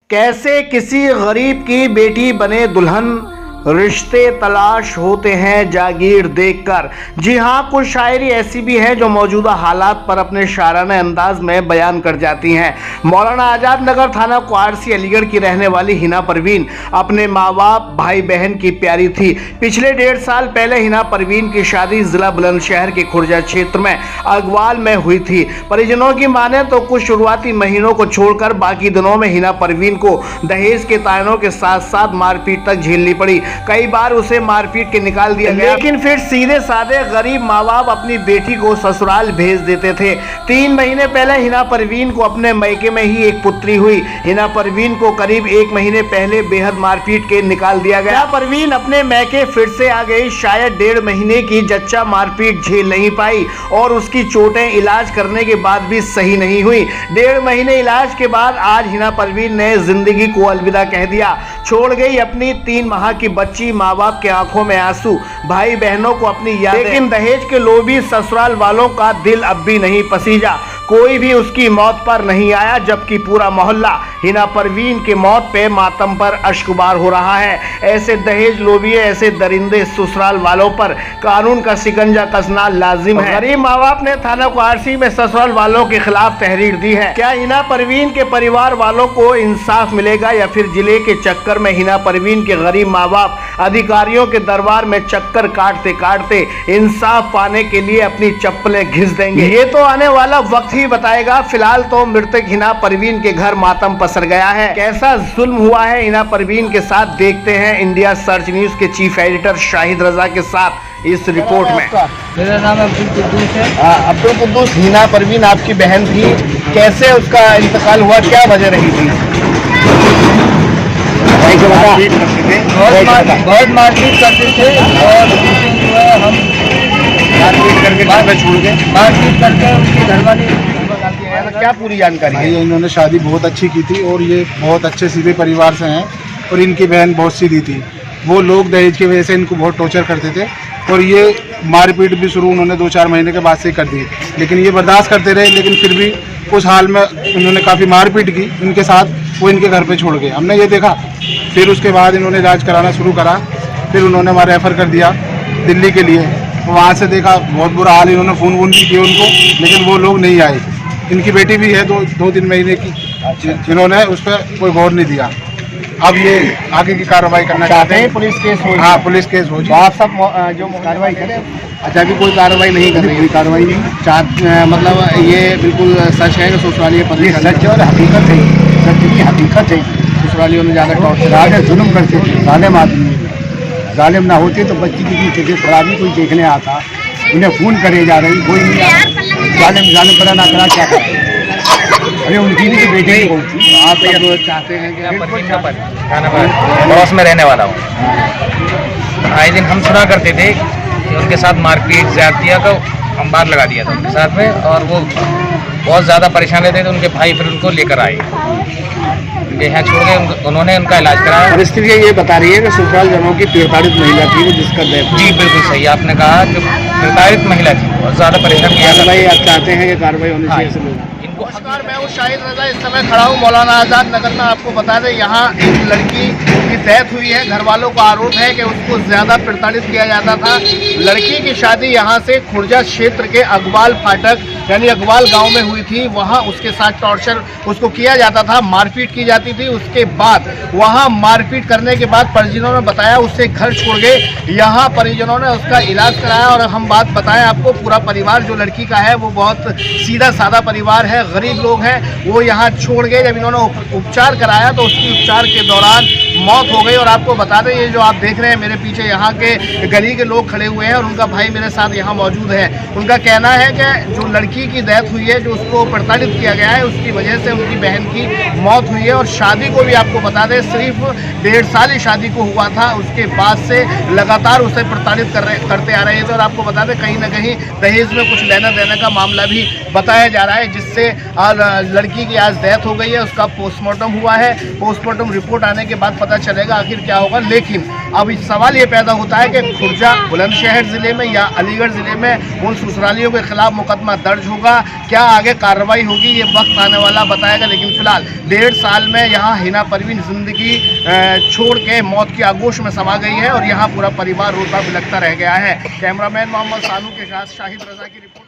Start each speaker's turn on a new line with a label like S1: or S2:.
S1: कैसे किसी गरीब की बेटी बने दुल्हन, रिश्ते तलाश होते हैं जागीर देखकर। जी हाँ, कुछ शायरी ऐसी भी है जो मौजूदा हालात पर अपने शायराना अंदाज में बयान कर जाती हैं। मौलाना आजाद नगर थाना क्वारसी अलीगढ़ की रहने वाली हिना परवीन अपने माँ बाप भाई बहन की प्यारी थी। पिछले 1.5 साल पहले हिना परवीन की शादी जिला बुलंदशहर के खुर्जा क्षेत्र में अगवाल में हुई थी। परिजनों की माने तो कुछ शुरुआती महीनों को छोड़कर बाकी दिनों में हिना परवीन को दहेज के तायनों के साथ साथ मारपीट तक झेलनी पड़ी। कई बार उसे मारपीट के निकाल दिया गया, लेकिन फिर सीधे साधे गरीब माँ बाप अपनी बेटी को ससुराल भेज देते थे। 3 महीने पहले हिना परवीन को अपने मैके में ही एक पुत्री हुई। हिना परवीन को करीब 1 महीने पहले बेहद मारपीट के निकाल दिया गया। परवीन अपने मैके फिर से आ गई। शायद 1.5 महीने की जच्चा मारपीट झेल नहीं पाई और उसकी चोटें इलाज करने के बाद भी सही नहीं हुई। 1.5 महीने इलाज के बाद आज हिना परवीन ने जिंदगी को अलविदा कह दिया। छोड़ गई अपनी 3 माह की बच्ची, माँ बाप के आंखों में आंसू, भाई बहनों को अपनी यादें। लेकिन दहेज के लोभी ससुराल वालों का दिल अब भी नहीं पसीजा। कोई भी उसकी मौत पर नहीं आया, जबकि पूरा मोहल्ला हिना परवीन के मौत पे मातम पर अश्कबार हो रहा है। ऐसे दहेज लोभी, ऐसे दरिंदे ससुराल वालों पर कानून का शिकंजा कसना लाजिम है। गरीब माँ बाप ने थाना क्वारसी में ससुराल वालों के खिलाफ तहरीर दी है। क्या हिना परवीन के परिवार वालों को इंसाफ मिलेगा या फिर जिले के चक्कर में हिना परवीन के गरीब माँ बाप अधिकारियों के दरबार में चक्कर काटते काटते इंसाफ पाने के लिए अपनी चप्पलें घिस देंगे? ये तो आने वाला वक्त ही बताएगा। फिलहाल तो मृतक हिना परवीन के घर मातम पसर गया है। कैसा जुल्म हुआ है हिना परवीन के साथ, देखते हैं इंडिया सर्च न्यूज के चीफ एडिटर शाहिद रजा के साथ इस रिपोर्ट में।
S2: मेरा नाम अब्दुल कुद्दूस है।
S1: अब्दुल कुद्दूस, हिना परवीन आपकी बहन थी, कैसे उसका इंतकाल हुआ, क्या वजह रही थी?
S2: बहुत मारपीट करते थे और जो है हम
S1: मारपीट करके घर पे छोड़ गए,
S2: मारपीट करके उनकी घरवाली।
S1: क्या पूरी जानकारी है?
S3: इन्होंने शादी बहुत अच्छी की थी और ये बहुत अच्छे सीधे परिवार से हैं और इनकी बहन बहुत सीधी थी। वो लोग दहेज की वजह से इनको बहुत टॉर्चर करते थे और ये मारपीट भी शुरू उन्होंने 2-4 महीने के बाद से कर दी, लेकिन ये बर्दाश्त करते रहे। लेकिन फिर भी उस हाल में इन्होंने काफ़ी मारपीट की इनके साथ, वो इनके घर पे छोड़ गए। हमने ये देखा, फिर उसके बाद इन्होंने इलाज कराना शुरू करा। फिर उन्होंने हमारा रेफ़र कर दिया दिल्ली के लिए। वहाँ से देखा बहुत बुरा हाल, इन्होंने फ़ोन भी किए उनको, लेकिन वो लोग नहीं आए। इनकी बेटी भी है 2-3 महीने की, जिन्होंने उस पर कोई गौर नहीं दिया। अब ये आगे की कार्रवाई करना चाहते हैं।
S1: पुलिस केस हो?
S3: हाँ, पुलिस केस हो।
S1: तो आप सब जो कार्रवाई करें? अच्छा, अभी कोई कार्रवाई नहीं कर रही?
S3: कोई कार्रवाई नहीं।
S1: मतलब ये बिल्कुल सच है कि ससुरालिये पति
S3: सच और हकीकत है, सच की हकीकत है।
S1: ससुरालियों ने ज़्यादा टॉर्चर
S3: ज़्यादा जुल्म करते थे। जालिम आदमी, जालिम ना होते तो बच्ची की तबीयत खराबी कोई देखने आता, उन्हें फ़ोन करे जा रही, कोई नहीं आया। जालिम करा ना करा क्या करा। अरे उनकी भी तो बेटी ही बहुत थी।
S1: आप सब चाहते हैं कि
S2: पड़ोस में रहने वाला हूँ। आए दिन हम सुना करते थे कि उनके साथ मारपीट ज्यादतियाँ का हम बार लगा दिया था उनके साथ में, और वो बहुत ज़्यादा परेशान रहते थे। उनके भाई फिर उनको लेकर आए, उनके यहाँ छोड़ गए, उन्होंने उनका इलाज कराया।
S1: परिस्थिति ये बता रही है कि ससुराल जनों की प्रताड़ित महिला थी वो, जिसका
S2: जी बिल्कुल सही आपने कहा कि प्रताड़ित महिला थी, बहुत ज़्यादा परेशान किया था।
S1: भाई आप चाहते हैं कि कार्रवाई होनी चाहिए ऐसे लोग? नमस्कार, मैं हूँ शाहिद रजा। इस समय खड़ा हूँ मौलाना आजाद नगर में। आपको बता दें, यहाँ एक लड़की की डेथ हुई है। घर वालों का आरोप है कि उसको ज़्यादा प्रताड़ित किया जाता था। लड़की की शादी यहाँ से खुर्जा क्षेत्र के अगवाल फाटक यानी अगवाल गांव में हुई थी। वहाँ उसके साथ टॉर्चर उसको किया जाता था, मारपीट की जाती थी। उसके बाद वहाँ मारपीट करने के बाद परिजनों ने बताया उससे घर छोड़ गए। यहाँ परिजनों ने उसका इलाज कराया। और हम बात बताएं आपको, पूरा परिवार जो लड़की का है वो बहुत सीधा साधा परिवार है, गरीब लोग हैं। वो यहाँ छोड़ गए। जब इन्होंने उपचार कराया तो उसकी उपचार के दौरान मौत हो गई। और आपको बता दें, ये जो आप देख रहे हैं मेरे पीछे, यहाँ के गली के लोग खड़े हुए हैं और उनका भाई मेरे साथ यहाँ मौजूद है। उनका कहना है कि जो लड़की की डेथ हुई है, जो उसको प्रताड़ित किया गया है, उसकी वजह से उनकी बहन की मौत हुई है। और शादी को भी आपको बता दें, सिर्फ 1.5 साल ही शादी को हुआ था। उसके बाद से लगातार उसे प्रताड़ित करते आ रहे थे। और आपको बता दें, कहीं ना कहीं दहेज में कुछ लेना देने का मामला भी बताया जा रहा है, जिससे लड़की की आज डेथ हो गई है। उसका पोस्टमार्टम हुआ है। पोस्टमार्टम रिपोर्ट आने के बाद पता चलेगा आखिर क्या होगा। लेकिन अब इस सवाल ये पैदा होता है कि खुर्जा, बुलंदशहर ज़िले में या अलीगढ़ ज़िले में उन ससुरालियों के खिलाफ मुकदमा दर्ज होगा, क्या आगे कार्रवाई होगी, ये वक्त आने वाला बताएगा। लेकिन फिलहाल 1.5 साल में यहाँ हिना परवीन ज़िंदगी छोड़ के मौत की आगोश में समा गई है और यहाँ पूरा परिवार रोता बिलखता रह गया है। कैमरामैन मोहम्मद सानू के साथ शाहिद रजा की रिपोर्ट।